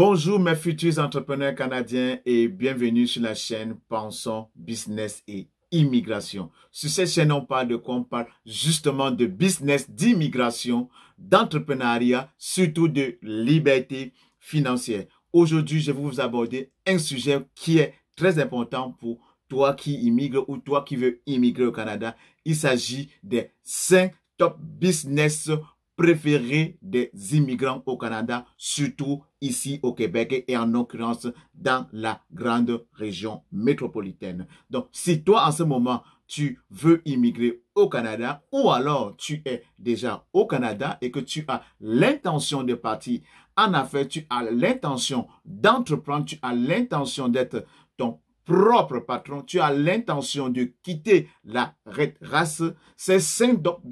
Bonjour mes futurs entrepreneurs canadiens et bienvenue sur la chaîne Pensons Business et Immigration. Sur cette chaîne, on parle de quoi? On parle justement de business, d'immigration, d'entrepreneuriat, surtout de liberté financière. Aujourd'hui, je vais vous aborder un sujet qui est très important pour toi qui immigre ou toi qui veux immigrer au Canada. Il s'agit des 5 top business préférés des immigrants au Canada, surtout ici au Québec et en l'occurrence dans la grande région métropolitaine. Donc, si toi en ce moment, tu veux immigrer au Canada ou alors tu es déjà au Canada et que tu as l'intention de partir en affaires, tu as l'intention d'entreprendre, tu as l'intention d'être ton propre patron, tu as l'intention de quitter la red race, ces 5 top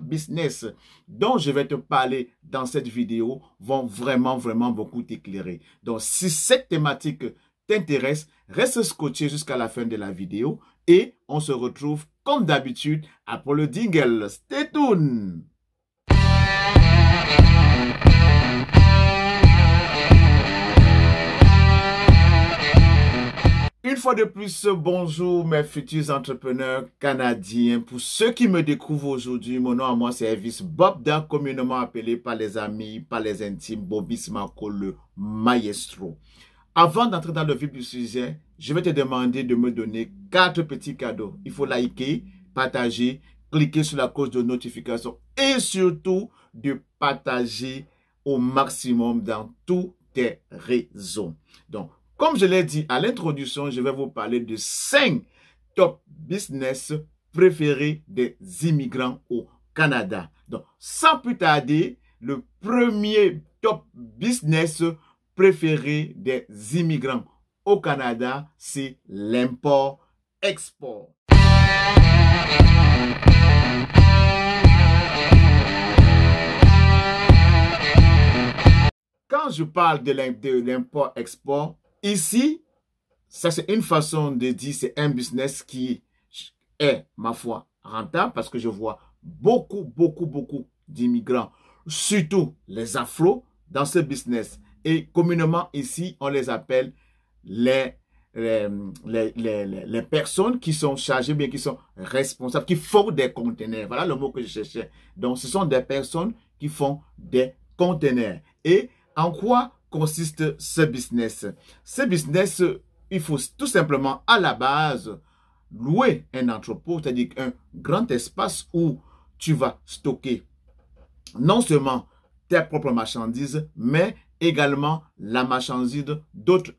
business dont je vais te parler dans cette vidéo vont vraiment beaucoup t'éclairer. Donc, si cette thématique t'intéresse, reste scotché jusqu'à la fin de la vidéo et on se retrouve comme d'habitude après le jingle. Stay tuned! Une fois de plus, bonjour mes futurs entrepreneurs canadiens. Pour ceux qui me découvrent aujourd'hui, mon nom à moi c'est Elvis Bobda, communément appelé par les amis, par les intimes, Bobby Smako, le maestro. Avant d'entrer dans le vif du sujet, je vais te demander de me donner 4 petits cadeaux. Il faut liker, partager, cliquer sur la cloche de notification et surtout de partager au maximum dans tous tes réseaux. Donc, comme je l'ai dit à l'introduction, je vais vous parler de 5 top business préférés des immigrants au Canada. Donc, sans plus tarder, le premier top business préféré des immigrants au Canada, c'est l'import-export. Quand je parle de l'import-export, ici, ça c'est une façon de dire, c'est un business qui est, ma foi, rentable parce que je vois beaucoup d'immigrants, surtout les Afros, dans ce business. Et communément ici, on les appelle les personnes qui sont chargées, bien qui sont responsables, qui font des conteneurs. Voilà le mot que je cherchais. Donc, ce sont des personnes qui font des conteneurs. Et en quoi consiste ce business? Ce business, il faut tout simplement à la base louer un entrepôt, c'est-à-dire un grand espace où tu vas stocker non seulement tes propres marchandises, mais également les marchandises d'autres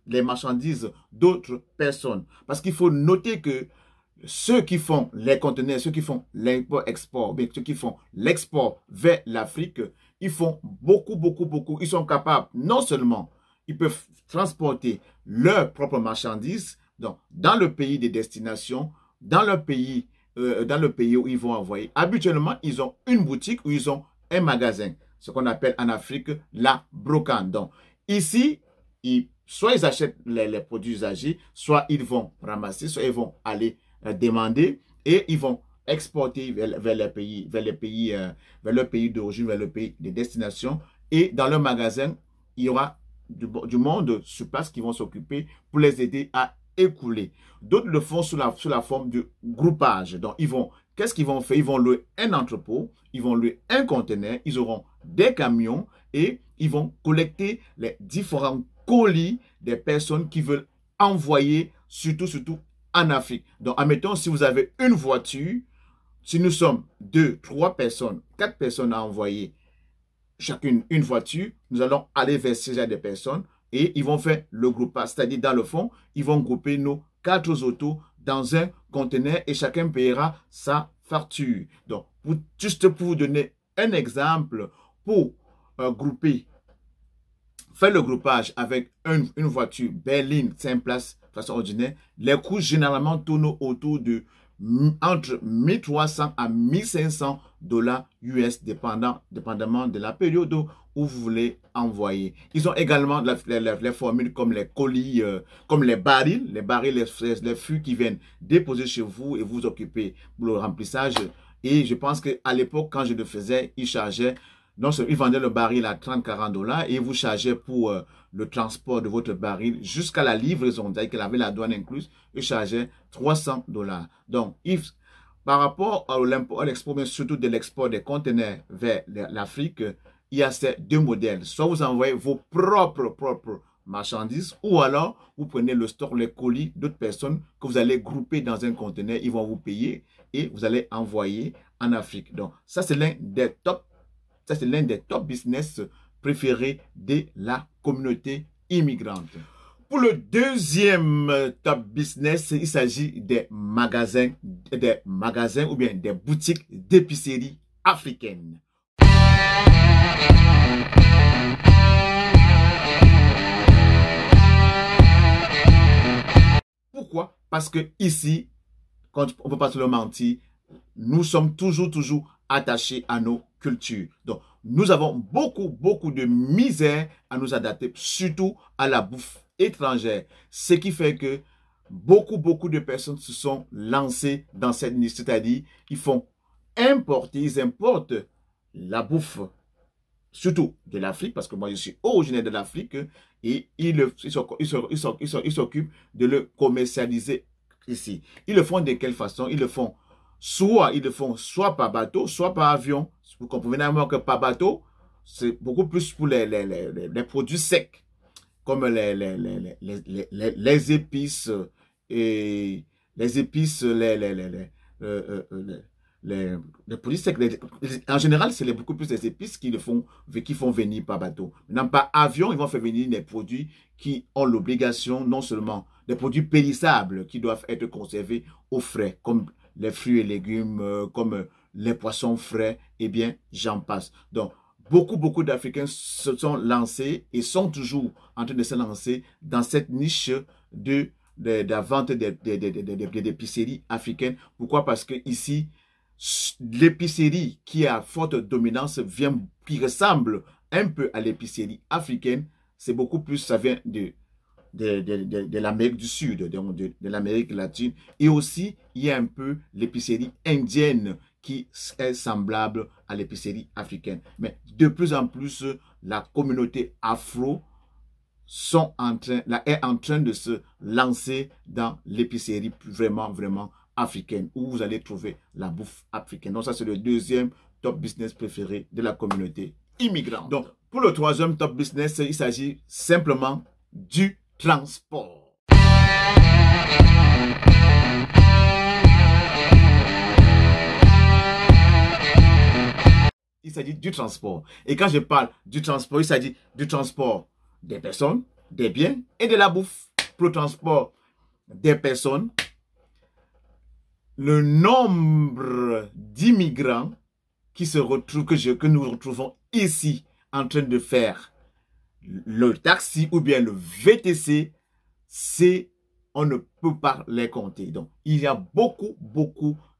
personnes. Parce qu'il faut noter que ceux qui font les conteneurs, ceux qui font l'import-export, ceux qui font l'export vers l'Afrique, ils font beaucoup. Ils sont capables, non seulement, ils peuvent transporter leurs propres marchandises donc, dans le pays de destination, dans le pays où ils vont envoyer. Habituellement, ils ont une boutique ou ils ont un magasin, ce qu'on appelle en Afrique la brocante. Donc, ici, soit ils achètent les produits usagés, soit ils vont ramasser, soit ils vont aller demander et ils vont exporter vers le pays d'origine, vers le pays de destination. Et dans leur magasin, il y aura du monde sur place qui vont s'occuper pour les aider à écouler. D'autres le font sous la forme de groupage. Donc, qu'est-ce qu'ils vont faire? Ils vont louer un entrepôt, ils vont louer un conteneur, ils auront des camions et ils vont collecter les différents colis des personnes qui veulent envoyer, surtout en Afrique. Donc, admettons, si vous avez une voiture, si nous sommes 2, 3 personnes, 4 personnes à envoyer chacune une voiture, nous allons aller vers ces genre de personnes et ils vont faire le groupage. C'est-à-dire, dans le fond, ils vont grouper nos 4 autos dans un conteneur et chacun paiera sa facture. Donc, juste pour vous donner un exemple, pour faire le groupage avec une voiture berline 5 places façon ordinaire, les coûts généralement tournent autour de entre 1300 à 1500 $ US dépendamment de la période où vous voulez envoyer. Ils ont également les formules comme les colis, comme les barils, les fûts qui viennent déposer chez vous et vous occuper pour le remplissage. Et je pense qu'à l'époque, quand je le faisais, ils chargeaient Non seulement ils vendaient le baril à 30-40 dollars et ils vous chargeaient pour le transport de votre baril jusqu'à la livraison. C'est-à-dire qu'il avait la douane incluse, ils chargeaient 300 dollars. Donc, par rapport à l'export, mais surtout de l'export des conteneurs vers l'Afrique, il y a ces deux modèles. Soit vous envoyez vos propres marchandises, ou alors vous prenez le stock, les colis d'autres personnes que vous allez grouper dans un conteneur, ils vont vous payer et vous allez envoyer en Afrique. Donc, ça c'est l'un des top business préférés de la communauté immigrante. Pour le deuxième top business, il s'agit des magasins ou bien des boutiques d'épicerie africaines. Pourquoi? Parce que ici, on ne peut pas se le mentir, nous sommes toujours attachés à nos cultures. Donc, nous avons beaucoup de misère à nous adapter, surtout à la bouffe étrangère. Ce qui fait que beaucoup de personnes se sont lancées dans cette niche, c'est-à-dire ils importent la bouffe, surtout de l'Afrique, parce que moi je suis originaire de l'Afrique, et ils s'occupent de le commercialiser ici. Ils le font de quelle façon? Ils le font soit par bateau, soit par avion. Vous comprenez que par bateau, c'est beaucoup plus pour les produits secs, comme les épices et les épices, les produits secs. En général, c'est beaucoup plus les épices qui font venir par bateau. Maintenant, par avion, ils vont faire venir des produits qui ont l'obligation, non seulement des produits périssables qui doivent être conservés au frais, comme les fruits et légumes, comme les poissons frais, et bien, j'en passe. Donc, beaucoup d'Africains se sont lancés et sont toujours en train de se lancer dans cette niche de la vente d'épiceries africaines. Pourquoi? Parce que ici, l'épicerie qui a forte dominance qui ressemble un peu à l'épicerie africaine, c'est beaucoup plus, ça vient de l'Amérique du Sud, de l'Amérique latine. Et aussi, il y a un peu l'épicerie indienne qui est semblable à l'épicerie africaine. Mais de plus en plus, la communauté afro est en train de se lancer dans l'épicerie vraiment africaine, où vous allez trouver la bouffe africaine. Donc ça, c'est le deuxième top business préféré de la communauté immigrante. Donc, pour le troisième top business, il s'agit simplement du transport. Il s'agit du transport. Et quand je parle du transport, il s'agit du transport des personnes, des biens et de la bouffe. Pour le transport des personnes, le nombre d'immigrants que nous retrouvons ici en train de faire le taxi ou bien le VTC, on ne peut pas les compter. Donc, il y a beaucoup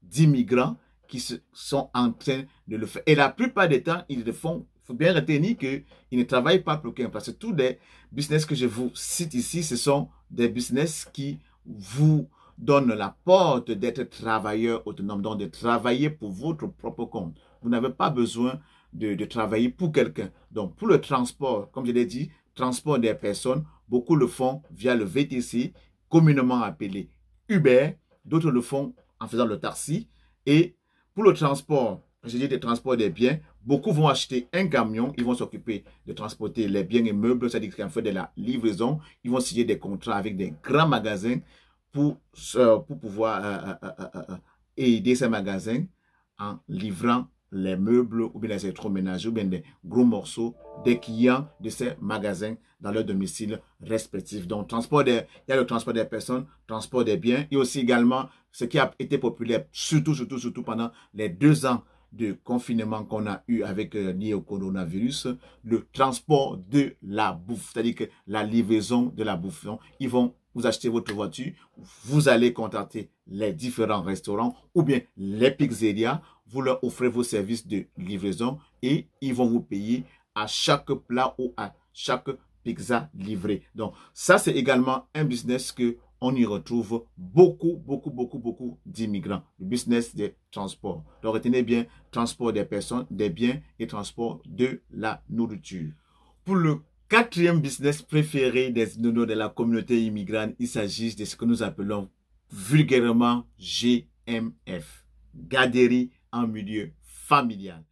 d'immigrants qui sont en train de le faire. Et la plupart des temps, ils le font. Il faut bien retenir qu'ils ne travaillent pas pour quelqu'un. Parce que tous les business que je vous cite ici, ce sont des business qui vous donnent la porte d'être travailleur autonome, donc de travailler pour votre propre compte. Vous n'avez pas besoin de travailler pour quelqu'un. Donc, pour le transport, comme je l'ai dit, transport des personnes, beaucoup le font via le VTC, communément appelé Uber. D'autres le font en faisant le taxi. Et pour le transport, je dis des transports des biens, beaucoup vont acheter un camion, ils vont s'occuper de transporter les biens et meubles, c'est-à-dire qu'en fait de la livraison, ils vont signer des contrats avec des grands magasins pour pouvoir aider ces magasins en livrant les meubles ou bien les électroménagers ou bien des gros morceaux des clients de ces magasins dans leur domicile respectif. Donc, il y a le transport des personnes, transport des biens et aussi également ce qui a été populaire surtout pendant les 2 ans de confinement qu'on a eu avec lié au coronavirus, le transport de la bouffe, c'est-à-dire que la livraison de la bouffe. Donc, ils vont vous acheter votre voiture, vous allez contacter les différents restaurants ou bien les pizzerias, vous leur offrez vos services de livraison et ils vont vous payer à chaque plat ou à chaque pizza livrée. Donc, ça, c'est également un business que on y retrouve beaucoup d'immigrants. Le business des transports. Donc, retenez bien, transport des personnes, des biens et transport de la nourriture. Pour le quatrième business préféré de la communauté immigrante, il s'agit de ce que nous appelons vulgairement GMF. Garderie en milieu familial.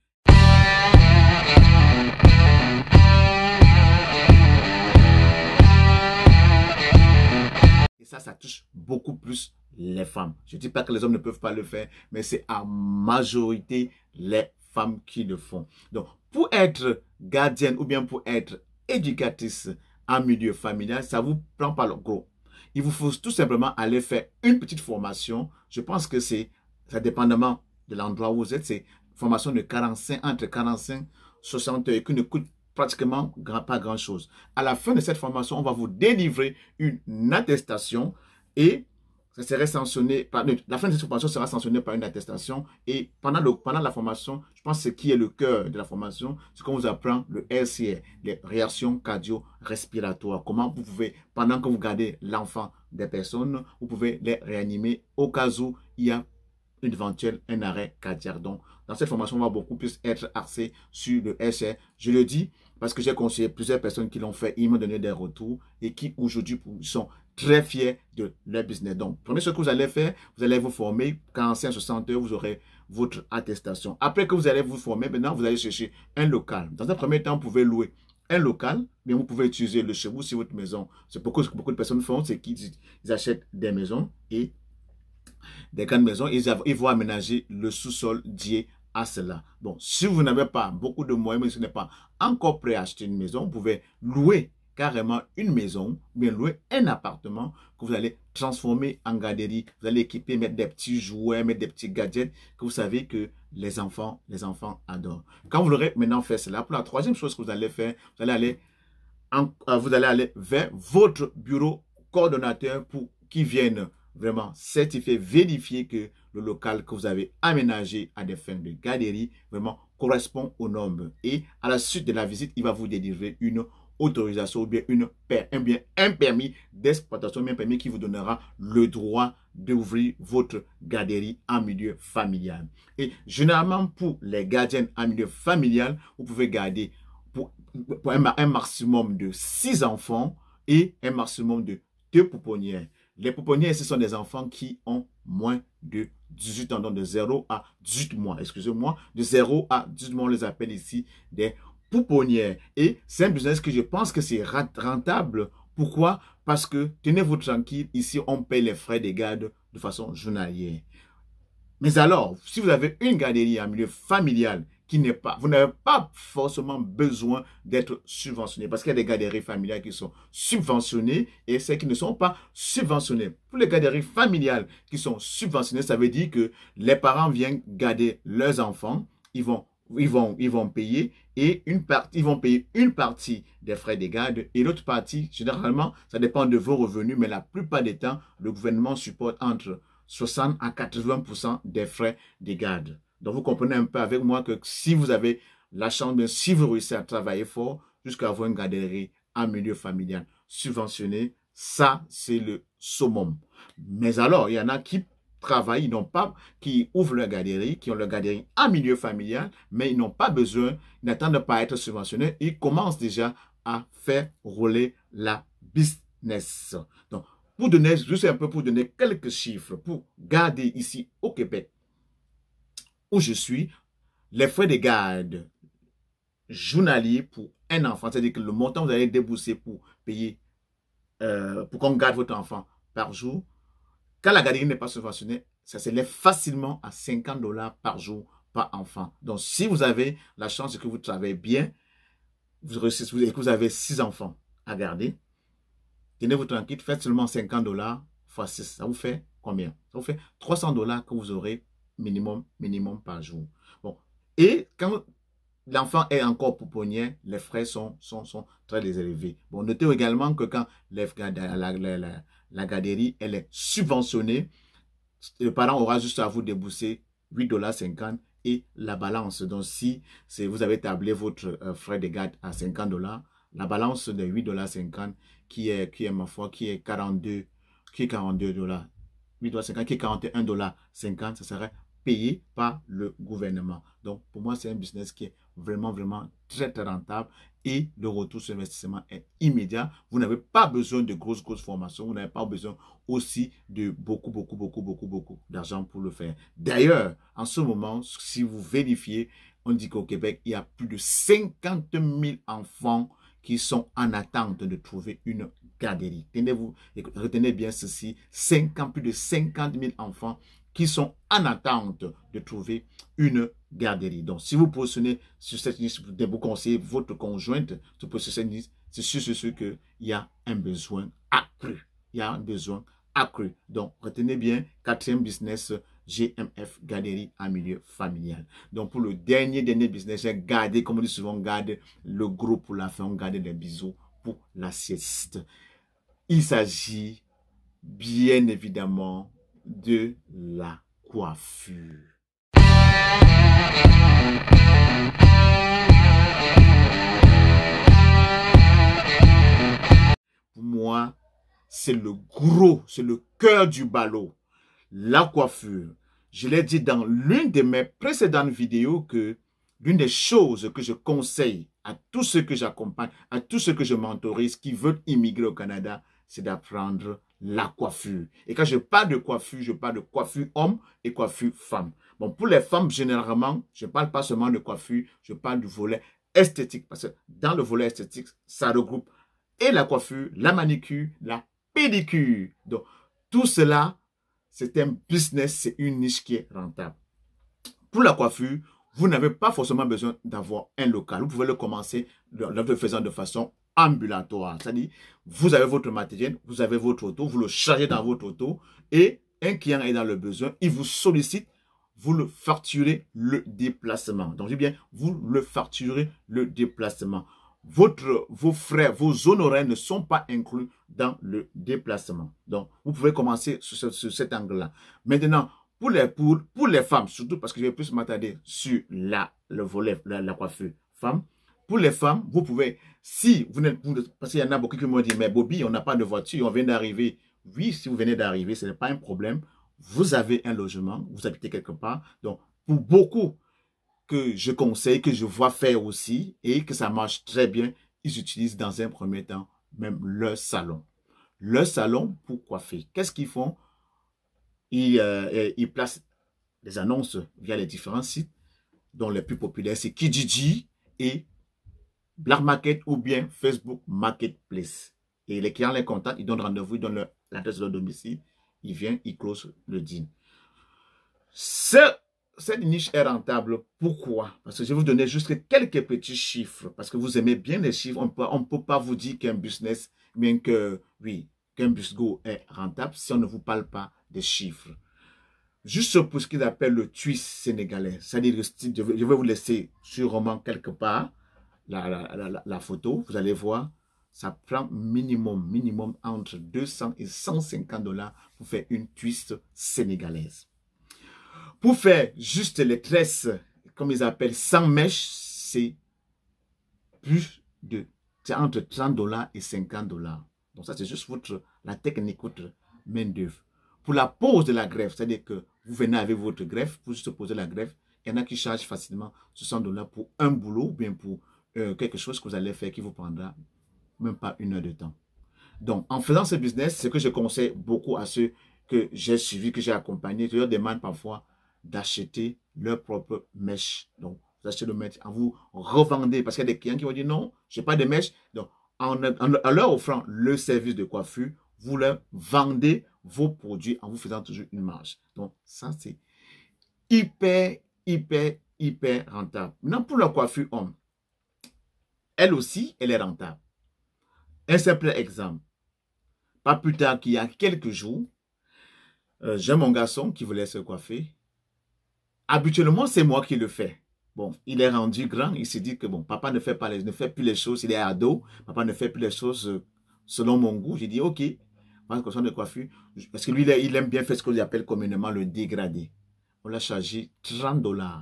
Et ça touche beaucoup plus les femmes. Je ne dis pas que les hommes ne peuvent pas le faire, mais c'est en majorité les femmes qui le font. Donc, pour être gardienne ou bien pour être éducatrice en milieu familial, ça vous prend pas le gros. Il vous faut tout simplement aller faire une petite formation. Je pense que ça dépendamment de l'endroit où vous êtes, c'est formation de 45, entre 45 et 60 heures qui ne coûte pratiquement pas grand-chose. À la fin de cette formation, on va vous délivrer une attestation et ça serait sanctionné par... La fin de cette formation sera sanctionnée par une attestation et pendant la formation, je pense que ce qui est le cœur de la formation, c'est qu'on vous apprend le RCR, les réactions cardio-respiratoires. Comment vous pouvez, pendant que vous gardez l'enfant des personnes, vous pouvez les réanimer au cas où il y a un arrêt cardiaque. Donc, dans cette formation, on va beaucoup plus être axé sur le RCR. Je le dis parce que j'ai conseillé plusieurs personnes qui l'ont fait, ils m'ont donné des retours et qui aujourd'hui sont très fiers de leur business. Donc, première chose que vous allez faire, vous allez vous former, 45-60 heures, vous aurez votre attestation. Après que vous allez vous former, maintenant, vous allez chercher un local. Dans un premier temps, vous pouvez louer un local, mais vous pouvez utiliser le chez vous sur votre maison. C'est pourquoi ce que beaucoup de personnes font, c'est qu'ils achètent des maisons et des grandes maisons, ils vont aménager le sous-sol dédié à cela. Bon, si vous n'avez pas beaucoup de moyens, mais si vous n'êtes pas encore prêt à acheter une maison, vous pouvez louer carrément une maison, bien louer un appartement que vous allez transformer en garderie. Vous allez équiper, mettre des petits jouets, mettre des petits gadgets que vous savez que les enfants adorent. Quand vous aurez maintenant fait cela, pour la troisième chose que vous allez faire, vous allez aller vers votre bureau coordonnateur pour qu'ils viennent vraiment certifier, vérifier que le local que vous avez aménagé à des fins de garderie vraiment correspond aux normes. Et à la suite de la visite, il va vous délivrer une autorisation ou bien un permis d'exploitation, un permis qui vous donnera le droit d'ouvrir votre garderie en milieu familial. Et généralement, pour les gardiennes en milieu familial, vous pouvez garder pour un maximum de 6 enfants et un maximum de 2 pouponnières. Les pouponnières, ce sont des enfants qui ont moins de 18 ans, donc de 0 à 18 mois, excusez-moi, de 0 à 18 mois, on les appelle ici des pouponnières. Et c'est un business que je pense que c'est rentable. Pourquoi? Parce que, tenez-vous tranquille, ici, on paye les frais de garde de façon journalière. Mais alors, si vous avez une garderie en milieu familial qui n'est pas, vous n'avez pas forcément besoin d'être subventionné parce qu'il y a des garderies familiales qui sont subventionnées et celles qui ne sont pas subventionnées. Pour les garderies familiales qui sont subventionnées, ça veut dire que les parents viennent garder leurs enfants, ils vont payer et ils vont payer une partie des frais de garde et l'autre partie, généralement, ça dépend de vos revenus, mais la plupart des temps, le gouvernement supporte entre 60 à 80% des frais de garde. Donc, vous comprenez un peu avec moi que si vous avez la chance, bien, si vous réussissez à travailler fort jusqu'à avoir une garderie en milieu familial subventionné, ça, c'est le summum. Mais alors, il y en a qui travaillent, qui ouvrent leur garderie, qui ont leur garderie en milieu familial, mais ils n'ont pas besoin, ils n'attendent pas à être subventionnés, ils commencent déjà à faire rouler la business. Donc, pour donner, juste un peu pour donner quelques chiffres, pour garder ici au Québec, où je suis, les frais de garde journaliers pour un enfant, c'est-à-dire que le montant que vous allez débourser pour payer, pour qu'on garde votre enfant par jour, quand la garderie n'est pas subventionnée, ça s'élève facilement à 50 $ par jour par enfant. Donc, si vous avez la chance que vous travaillez bien, vous avez 6 enfants à garder, tenez-vous tranquille, faites seulement 50 $ fois 6. Ça vous fait combien? Ça vous fait 300 $ que vous aurez minimum par jour. Bon. Et quand l'enfant est encore pouponnière, les frais sont très élevés. Bon, notez également que quand la garderie elle est subventionnée, le parent aura juste à vous débourser 8,50 $ et la balance. Donc, si vous avez tablé votre frais de garde à 50 $, la balance de 8,50 $ qui est 42 qui est 42 dollars, 8,50 qui est 41,50 $, ça serait payé par le gouvernement. Donc, pour moi, c'est un business qui est vraiment, vraiment très, très rentable et le retour sur investissement est immédiat. Vous n'avez pas besoin de grosses formations. Vous n'avez pas besoin aussi de beaucoup d'argent pour le faire. D'ailleurs, en ce moment, si vous vérifiez, on dit qu'au Québec, il y a plus de 50 000 enfants qui sont en attente de trouver une garderie. Retenez bien ceci, plus de 50 000 enfants qui sont en attente de trouver une garderie. Donc, si vous positionnez sur cette niche, vous conseillez votre conjointe de positionner sur cette niche, c'est sûr qu'il y a un besoin accru. Il y a un besoin accru. Donc, retenez bien, 4e business, GMF, garderie en milieu familial. Donc, pour le dernier business, j'ai gardé, comme on dit souvent, on garde le gros pour la fin, on garde les bisous pour la sieste. Il s'agit bien évidemment de la coiffure. Pour moi, c'est le gros, c'est le cœur du ballot. La coiffure. Je l'ai dit dans l'une de mes précédentes vidéos que l'une des choses que je conseille à tous ceux que j'accompagne, à tous ceux que je mentorise qui veulent immigrer au Canada, c'est d'apprendre la coiffure. Et quand je parle de coiffure homme et coiffure femme. Bon, pour les femmes, généralement, je ne parle pas seulement de coiffure, je parle du volet esthétique. Parce que dans le volet esthétique, ça regroupe et la coiffure, la manicure, la pédicure. Donc, tout cela, c'est un business, c'est une niche qui est rentable. Pour la coiffure, vous n'avez pas forcément besoin d'avoir un local. Vous pouvez le commencer le faisant de façon ambulatoire. C'est-à-dire, vous avez votre matériel, vous avez votre auto, vous le chargez dans votre auto et un client est dans le besoin, il vous sollicite, vous le facturez le déplacement. Donc, je dis bien, vous le facturez le déplacement. Vos frais, vos honoraires ne sont pas inclus dans le déplacement. Donc, vous pouvez commencer sur cet angle-là. Maintenant, pour les femmes, surtout parce que je vais plus m'attarder sur le volet, la coiffure femme. Pour les femmes, vous pouvez, si vous n'êtes, parce qu'il y en a beaucoup qui m'ont dit, mais Bobby, on n'a pas de voiture, on vient d'arriver. Oui, si vous venez d'arriver, ce n'est pas un problème. Vous avez un logement, vous habitez quelque part. Donc, pour beaucoup que je conseille, que je vois faire aussi, et que ça marche très bien, ils utilisent dans un premier temps même leur salon. Leur salon pour coiffer. Qu'est-ce qu'ils font? Ils placent des annonces via les différents sites, dont les plus populaires, c'est Kijiji et Black Market ou bien Facebook Marketplace. Et les clients les contactent, ils donnent rendez-vous, ils donnent l'adresse de leur domicile, ils viennent, ils closent le deal. Cette niche est rentable. Pourquoi? Parce que je vais vous donner juste quelques petits chiffres. Parce que vous aimez bien les chiffres. On ne peut pas vous dire qu'un business, bien que, oui, qu'un Busgo est rentable si on ne vous parle pas des chiffres. Juste pour ce qu'ils appellent le twist sénégalais. C'est-à-dire, je vais vous laisser sûrement quelque part la photo. Vous allez voir, ça prend minimum entre 200 et 150 $ pour faire une twist sénégalaise. Pour faire juste les tresses, comme ils appellent, sans mèche, c'est entre 30 $ et 50 $. Donc ça, c'est juste la technique, votre main d'œuvre. Pour la pose de la greffe, c'est-à-dire que vous venez avec votre greffe, pour juste poser la greffe, il y en a qui chargent facilement 60 $ pour un boulot, ou bien pour quelque chose que vous allez faire qui vous prendra même pas 1 heure de temps. Donc, en faisant ce business, ce que je conseille beaucoup à ceux que j'ai suivis, que j'ai accompagnés, je leur demande parfois d'acheter leur propre mèche. Donc, vous achetez le mèche, vous revendez, parce qu'il y a des clients qui vont dire non, je n'ai pas de mèche. Donc, en leur offrant le service de coiffure, vous leur vendez vos produits en vous faisant toujours une marge. Donc, ça, c'est hyper rentable. Maintenant, pour la coiffure homme, elle aussi, elle est rentable. Un simple exemple. Pas plus tard qu'il y a quelques jours, j'ai mon garçon qui voulait se coiffer. Habituellement, c'est moi qui le fais. Bon, il est rendu grand, il s'est dit que bon, papa ne fait plus les choses, il est ado, papa ne fait plus les choses selon mon goût. J'ai dit, ok, moi, question de coiffure, parce que lui, il aime bien faire ce qu'on appelle communément le dégradé. On l'a chargé 30 $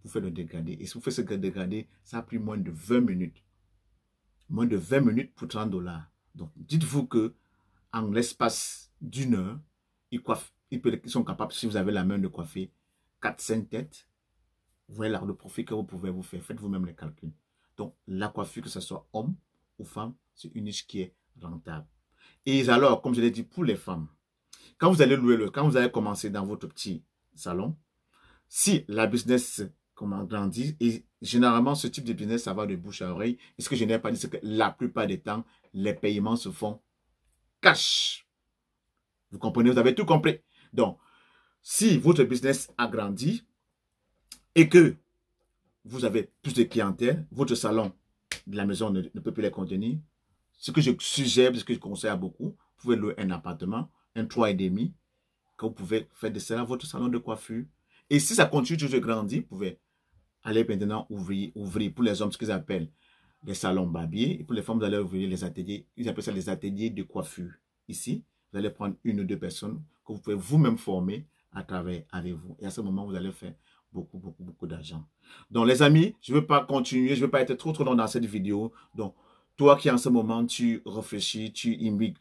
pour faire le dégradé. Et si vous faites ce dégradé, ça a pris moins de 20 minutes. Moins de 20 minutes pour 30 $. Donc, dites-vous que en l'espace d'une heure, ils sont capables, si vous avez la main, de coiffer 4-5 têtes. Vous voyez là le profit que vous pouvez vous faire. Faites vous-même les calculs. Donc, la coiffure, que ce soit homme ou femme, c'est une niche qui est rentable. Et alors, comme je l'ai dit, pour les femmes, quand vous allez quand vous allez commencer dans votre petit salon, si la business grandit, et généralement, ce type de business, ça va de bouche à oreille. Et ce que je n'ai pas dit, c'est que la plupart des temps, les paiements se font cash. Vous comprenez? Vous avez tout compris. Donc, si votre business a grandi et que vous avez plus de clientèle, votre salon de la maison ne peut plus les contenir, ce que je suggère, ce que je conseille à beaucoup, vous pouvez louer un appartement, un 3,5, que vous pouvez faire de cela votre salon de coiffure. Et si ça continue toujours de grandir, vous pouvez aller maintenant ouvrir pour les hommes ce qu'ils appellent les salons barbiers. Et pour les femmes, vous allez ouvrir les ateliers, ils appellent ça les ateliers de coiffure. Ici, vous allez prendre 1 ou 2 personnes que vous pouvez vous-même former à travers avec vous. Et à ce moment, vous allez faire beaucoup d'argent. Donc, les amis, je ne veux pas continuer, je ne veux pas être trop long dans cette vidéo. Donc, toi qui en ce moment, tu réfléchis, tu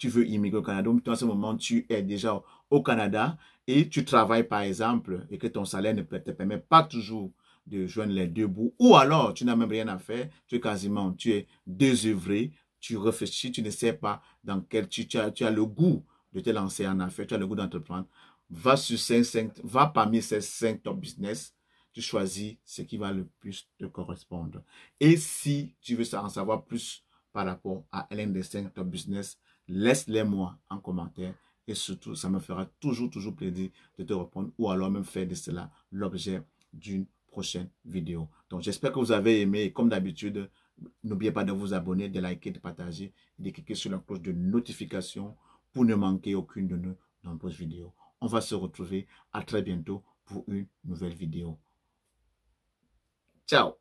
veux immigrer au Canada, ou toi en ce moment, tu es déjà au Canada et tu travailles par exemple et que ton salaire ne te permet pas toujours de joindre les deux bouts, ou alors tu n'as même rien à faire, tu es désœuvré, tu réfléchis, tu ne sais pas dans quel, tu as le goût de te lancer en affaires, tu as le goût d'entreprendre, va parmi ces 5 top business, tu choisis ce qui va le plus te correspondre. Et si tu veux en savoir plus par rapport à l'un des 5 top business, laisse-les moi en commentaire. Et surtout, ça me fera toujours plaisir de te répondre ou alors même faire de cela l'objet d'une prochaine vidéo. Donc, j'espère que vous avez aimé. Et comme d'habitude, n'oubliez pas de vous abonner, de liker, de partager et de cliquer sur la cloche de notification pour ne manquer aucune de nos nombreuses vidéos. On va se retrouver à très bientôt pour une nouvelle vidéo. Ciao!